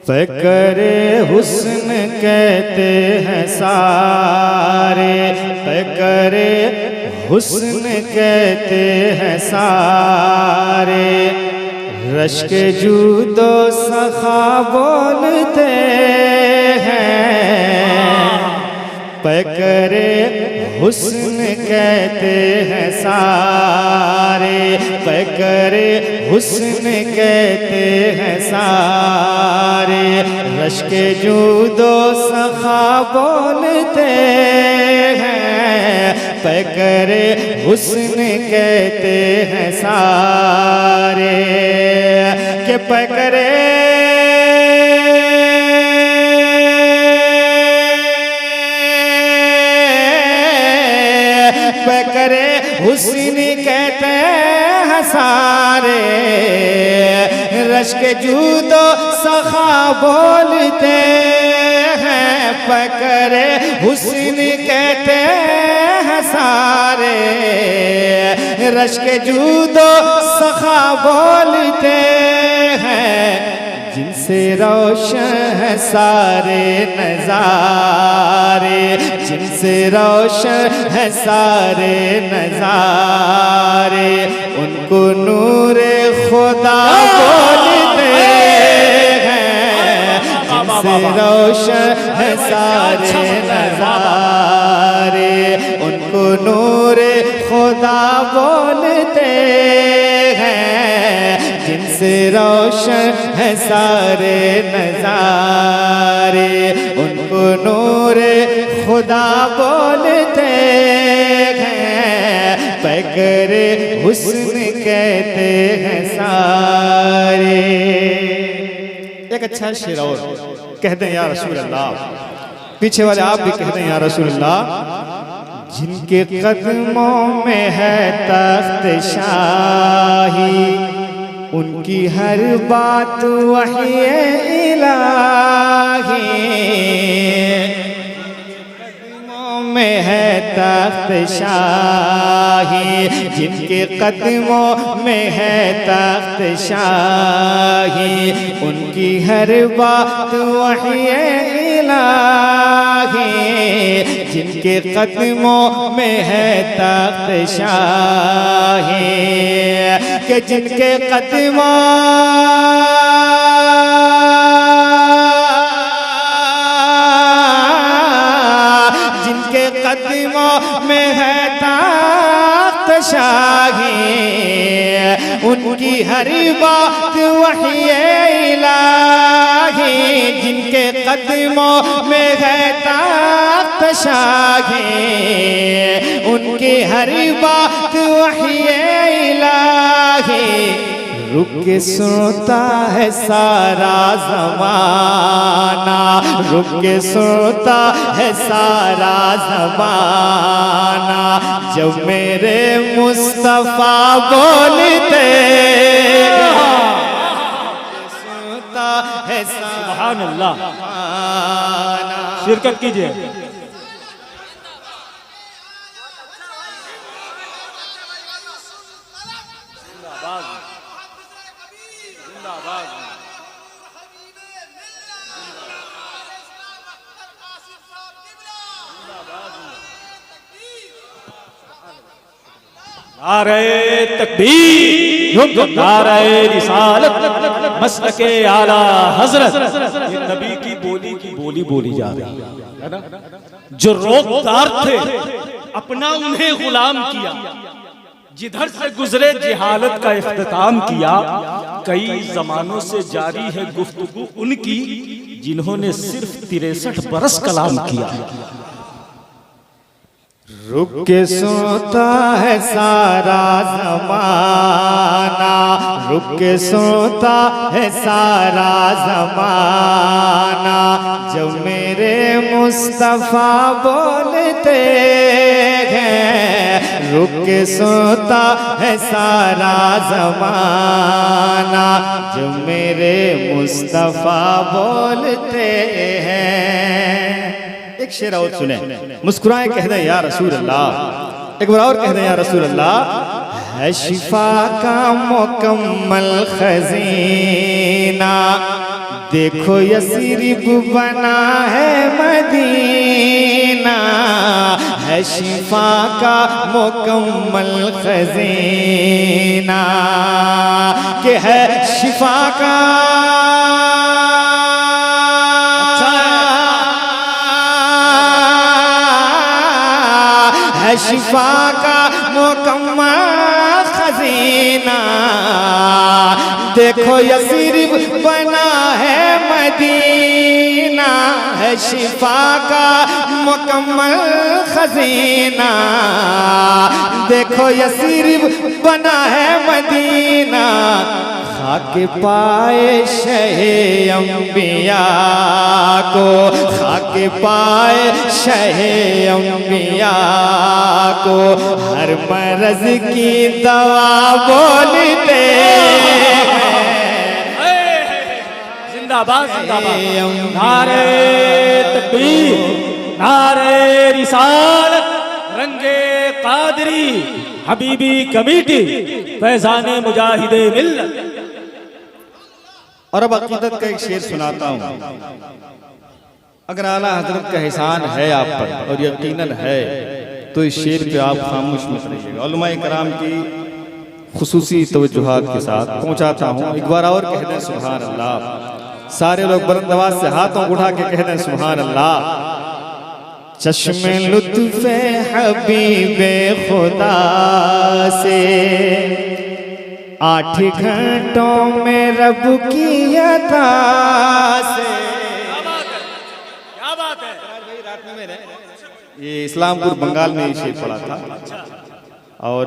फ़क़रे हुस्न कहते हैं सारे, फ़क़रे हुस्न कहते हैं सारे, रश्क जूदो सखा बोलते हैं। फ़क़रे हुस्न कहते हैं सारे, फ़क़रे हुस्न कहते हैं सारे, रश्क जूदो सखा बोलते हैं। फ़क़रे हुस्न कहते हैं सारे कि फ़क़रे फ़क़रे हुस्न कहते हैं सारे, रश्क जूदो सखा बोलते हैं। फ़क़रे हुस्न कहते हैं सारे, रश्क जूदो सखा बोलते हैं। जिनसे रोशन है सारे नज़ारे, जिनसे रोशन है सारे नज़ारे, उनको नूरे खुदा बोलते हैं। जिनसे रोशन है सारे नज़ारे, उनको नूरे खुदा बोलते हैं। जिनसे रोशन है सारे नज़ारे, उनको नूरे खुदा बोलते हैं। फ़क़रे हुस्न कहते हैं सारे। एक अच्छा शेर और कहते हैं या रसूल अल्लाह, पीछे वाले आप भी कहते हैं या रसूल अल्लाह। जिनके कदमों में है तख्त शाही, उनकी हर बात वही इलाही। कदमों में है तख्त शाही, जिनके कदमों में है तख्त शाही, उनकी हर बात वही इलाही। जिनके कदमों में है तख्त शाही, कि जिनके कदमों में है तख्त शाही, उनकी हर बात वही इलाही। जिनके कदमों में है तख्त शाही, उनकी हर बात वही इलाही। रुक के सुनता है सारा ज़माना, रुक के सुनता है सारा ज़माना, जब मेरे मुस्तफ़ा बोलते सुनता है सुभान अल्लाह। शिरकत कीजिए। नारे तकबीर, नारे रिसालत, मसलके आला हजरत। ये नबी की बोली बोली जा रही है ना। जो रोकदार थे अपना उन्हें गुलाम किया, जिधर से गुजरे जिहालत का इख्तिताम किया। कई जमानों से जारी है गुफ्तगू उनकी, जिन्होंने सिर्फ 63 बरस कलाम किया। रुक के सुनता है सारा ज़माना, रुक के सुनता है सारा ज़माना, जब मेरे मुस्तफ़ा बोलते हैं। रुक के सुनता है सारा ज़माना, जब मेरे मुस्तफ़ा बोलते हैं। एक शेर और सुने, मुस्कुराए कह दें या रसूल अल्लाह। एक बार और कह दें या रसूल अल्लाह। है शिफा का मुकम्मल खजीना, देखो यसरिब बना है मदीना, है शिफा का मुकम्मल खजीना, कि है शिफा का है शिफा का मुकम्मल खजीना। देखो यसरिब बना है मदीना, है शिफा का मुकम्मल खजीना। देखो यसरिब बना है मदीना, खाके पाए शहे अंबिया को, खाके पाए शहे अंबिया को, हर मरज की दवा बोलते जिंदाबाद जिंदाबाद। नारे तकबीर, नारे रिसालत, रंगे कादरी, हबीबी कमेटी, फैजाने मुजाहिदे मिल्लत। और अब अकीदत का एक शेर सुनाता हूँ। अगर आला हजरत का एहसान है आप पर, और यकीनन है, तो इस शेर पे आप खामोश मत रहिएगा। उलमाए कराम की खुसूसी तवज्जुहात के साथ पहुँचाता हूँ। एक बार और कह दें सुभान अल्लाह। सारे लोग बुलंद आवाज से हाथों उठा के कह दें सुभान अल्लाह। चश्मे लुत्फ़े हबीबे खुदा से, 8 घंटों में रब की अता से। क्या बात है? ये इस्लामपुर बंगाल में ये शेर पढ़ा था, और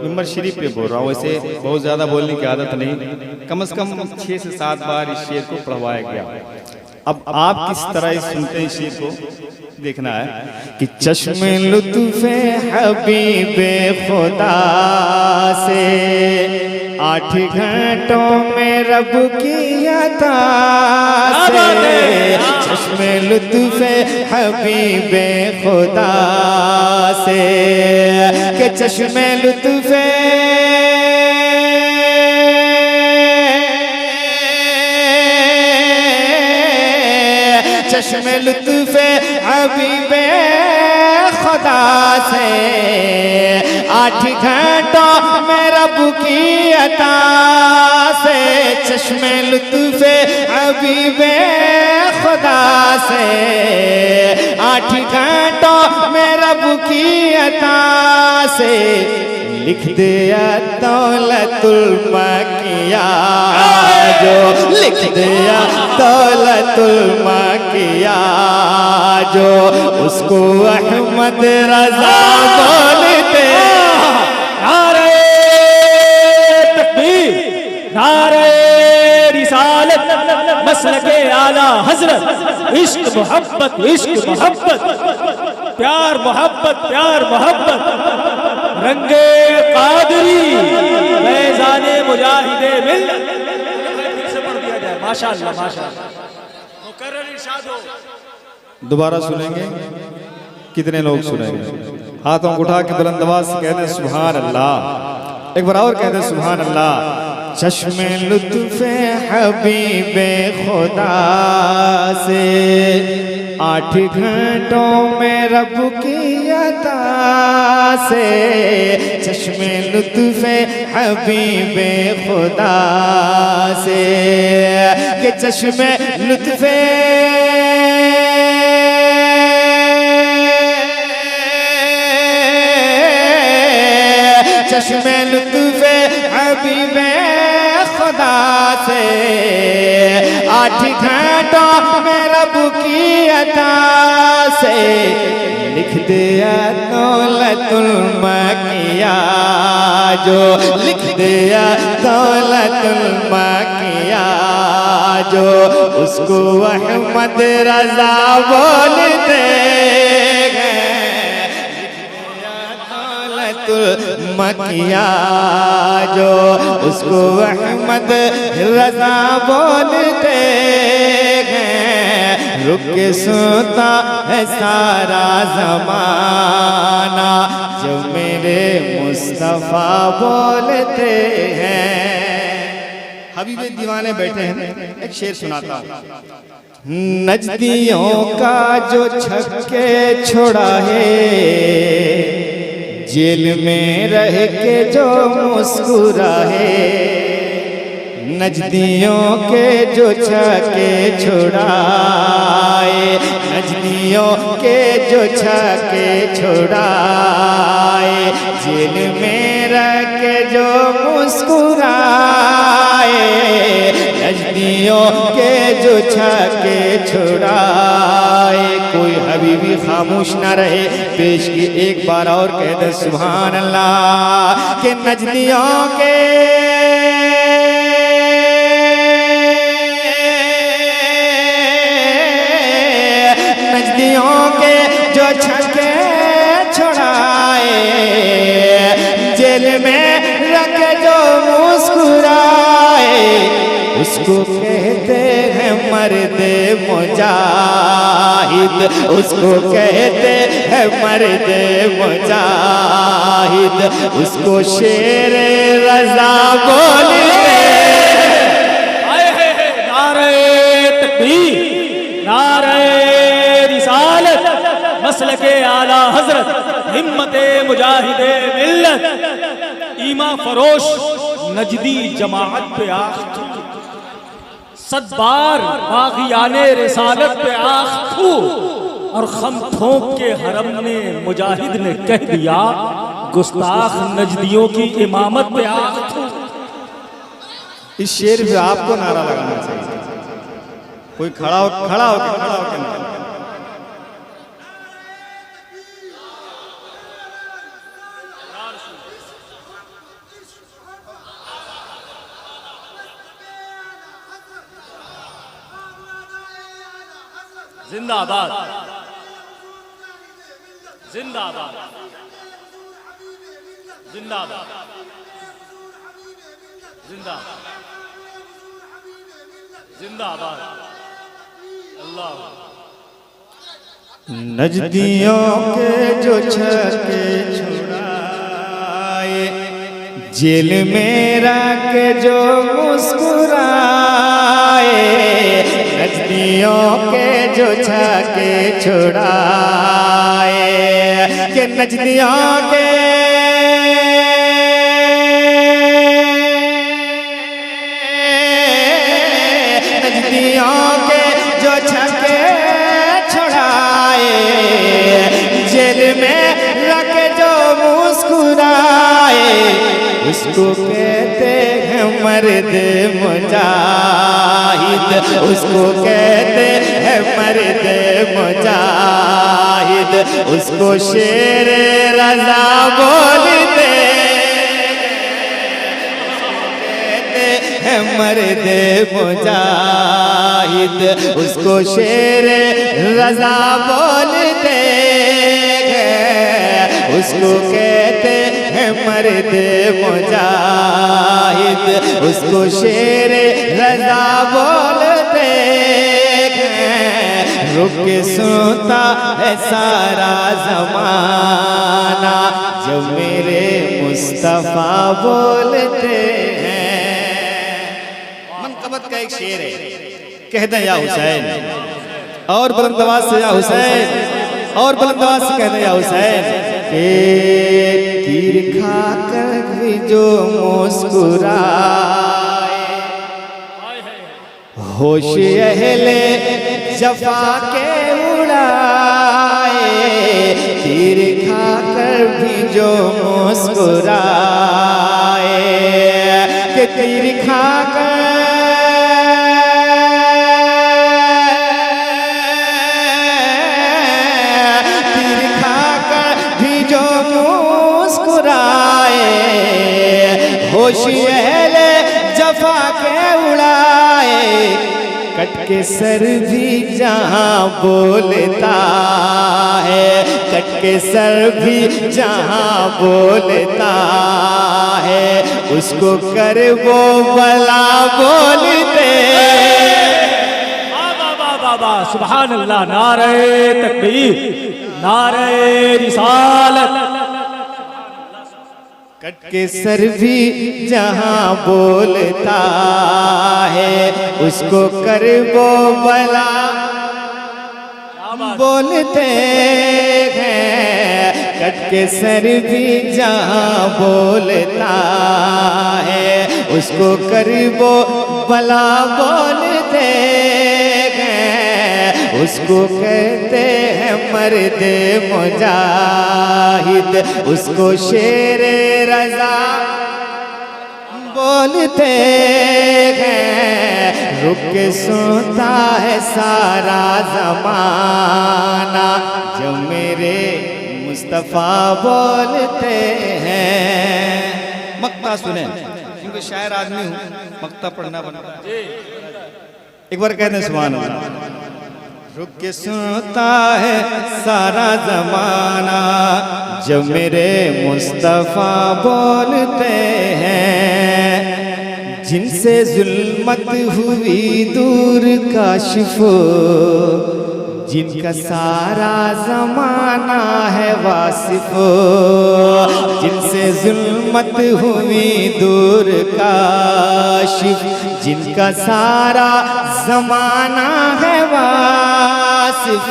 मिंबर शरीफ पे बोल रहा हूँ। वैसे बहुत ज़्यादा बोलने की आदत नहीं, कम से कम 6 से 7 बार इस शेर को पढ़वाया गया। अब आप किस तरह सुनते हैं शेर को देखना है कि चश्मे लुत्फ़े हबीबे खुदा से, 8 घंटों में रब की अता से। चश्मे लुत्फ़े हबीबे खुदा से, के चश्मे लुत्फ़े चश्मे लुत्फ़े हबीबे खुदा से, 8 घंटों में रब की अता से। चश्मे लुत्फ़े हबीबे खुदा से, 8 घंटों में रब की अता से। लिख दिया दौलतुल मकिया जो, लिख दिया दौलतुल मकिया जो, उसको अहमद रज़ा बोलते। नारे तकबीर, नारे रिसालत, मसलके आला हजरत, इश्क मोहब्बत, इश्क मोहब्बत, प्यार मोहब्बत, प्यार मोहब्बत, रंगे कादरी, फैजाने मुजाहिदे मिल्लत। फिर से पढ़ दिया जाए। माशाअल्लाह माशाअल्लाह। मुकर्रर इरशाद हो। दोबारा सुनेंगे? कितने लोग सुनेंगे? हाथों को उठा के बुलंद आवाज से कह दें सुभान अल्लाह। एक बार और कह दें सुभान अल्लाह। चश्मे लुत्फ़े हबीबे खुदा से, 8 घंटों में रब की अता से। चश्मे लुत्फ़े हबीबे खुदा से, के चश्मे लुत्फ़े चश्मे लुत्फ़े हबीबे खुदा से, 8 घंटों में रब की अता से। लिख दिया दौलतुल मकिया जो, लिख दिया दौलतुल मकिया जो, उसको अहमद रज़ा बोलते हैं। मकिया जो, उसको अहमद रज़ा बोलते हैं। रुक के सुनता है सारा ज़माना, जो मेरे मुस्तफ़ा बोलते हैं। हबीब दीवाने बैठे हैं, एक शेर सुनाता हूँ। नजदियों का जो छक्के छोड़ा है, जेल में रह के जो मुस्कुरा है, नजदियों के जो छक्के छुड़ाए, नजदियों के जो छक्के छुड़ाए, जेल में रह के जो मुस्कुराए, नजदियों के जो छक्के छुड़ाए। कोई हबीबी खामोश न रहे, पेश की एक बार और कह दे सुभान अल्लाह। के नजदियों के नजदियों के जो छक्के छुड़ाए, जेल में रख जो मुस्कुराए, उसको कहते हैं मर्द मुजाहिद, उसको कहते हैं मर्द मुजाहिद, उसको शेर रज़ा बोलते। नारे तकबीर, नारे रिसालत, मसलके आला हजरत, हिम्मते मुजाहिदे मिल्लत, ईमा फरोश नजदी जमाअत पे आख्तू, सदबार बागियाने रिसालत पे आख्तू, और खम ठोंक के हरम ने मुजाहिद ने कह दिया गुस्ताख नजदियों की इमामत पे आख्तू। इस शेर पे आपको नारा लगाना चाहिए। कोई खड़ा होके जिंदाबाद, जिंदाबाद, जिंदाबाद, जिंदाबाद, जिंदाबाद, अल्लाह। नजदियों के जो छक्के छुड़ाए, जेल में रख जो मुस्कुराए, नजदियों के जो छक्के छुड़ाए, के नजदियों के नजदियों के जो छक्के छुड़ाए, जेल में रख जो मुस्कुराए, उसको कहते हैं मर्द मुजाहिद, उसको कहते हैं मर्द मुजाहिद, उसको शेर रज़ा बोलते, कहते हैं मर्द मुजाहिद, उसको शेर रज़ा बोलते हैं, उसको कहते हैं मर्द मुजाहिद, उसको शेर रज़ा बोलते हैं। रुक के सुनता है सारा ज़माना, जब मेरे मुस्तफ़ा बोलते हैं। मनक़बत का एक शेर है, कह दें या हुसैन, और बुलंद आवाज़ से या हुसैन, और बुलंद आवाज़ से कह दें या हुसैन। के तीर खाकर भी जो मुस्कुराए, होश अहले जफा के उड़ाए, तीर खाकर भी जो मुस्कुराए, के तीर खाकर होशी अहले जफा के उड़ाए, कट के सर भी जहाँ बोलता है, कट के सर भी जहाँ बोलता है, उसको कर वो भला बोलते। बाबा सुभान अल्लाह, नारे तकबीर, नारे रिसालत, कट के सर भी जहां बोलता है उसको कर वो भला बोलते हैं। कट के सर भी जहां बोलता है उसको कर वो भला बोलते हैं। उसको कहते हैं मर्दे मुजाहिद, उसको शेरे रजा बोलते हैं। रुक के सुनता है सारा जमाना जो मेरे मुस्तफ़ा बोलते हैं। मक्ता सुने, क्योंकि शायर आदमी हूँ, मक्ता पढ़ना बनता है। एक बार कहते हैं सुभान अल्लाह। रुक के सुनता है सारा जमाना जब मेरे मुस्तफ़ा बोलते हैं। जिनसे जुल्मत हुई दूर काशिफ, जिनका सारा जमाना है वासिफ। जिनसे जुल्मत हुई दूर काशिफ, जिनका सारा जमाना है वासिफ।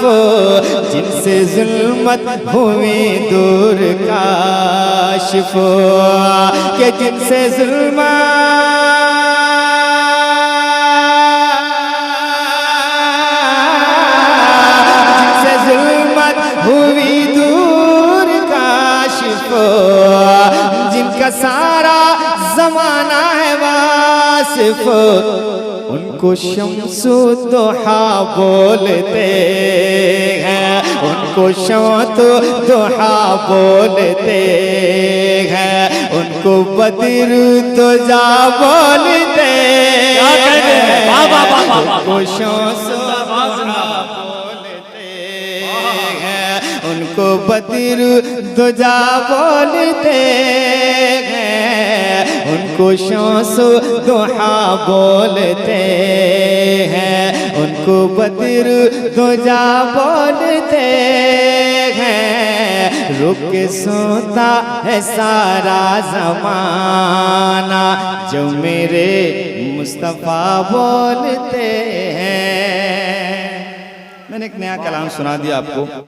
जिनसे जुल्मत हुई दूर काशिफ, के जिनसे जुल्मत हुई दूर काशिफ, जिनका सारा जमाना है वासिफ। उनको शम्सु दुहा बोलते हैं, उनको शम्सु दुहा बोलते हैं। उनको बद्र दुजा बोलते हैं, उनको शम्सु उनको बद्र दुजा बोलते हैं। उनको शम्स दुहा बोलते हैं। उनको बद्र दुजा बोलते हैं। रुक के सोता है सारा जमाना जो मेरे मुस्तफ़ा बोलते हैं। मैंने एक नया कलाम सुना दिया आपको।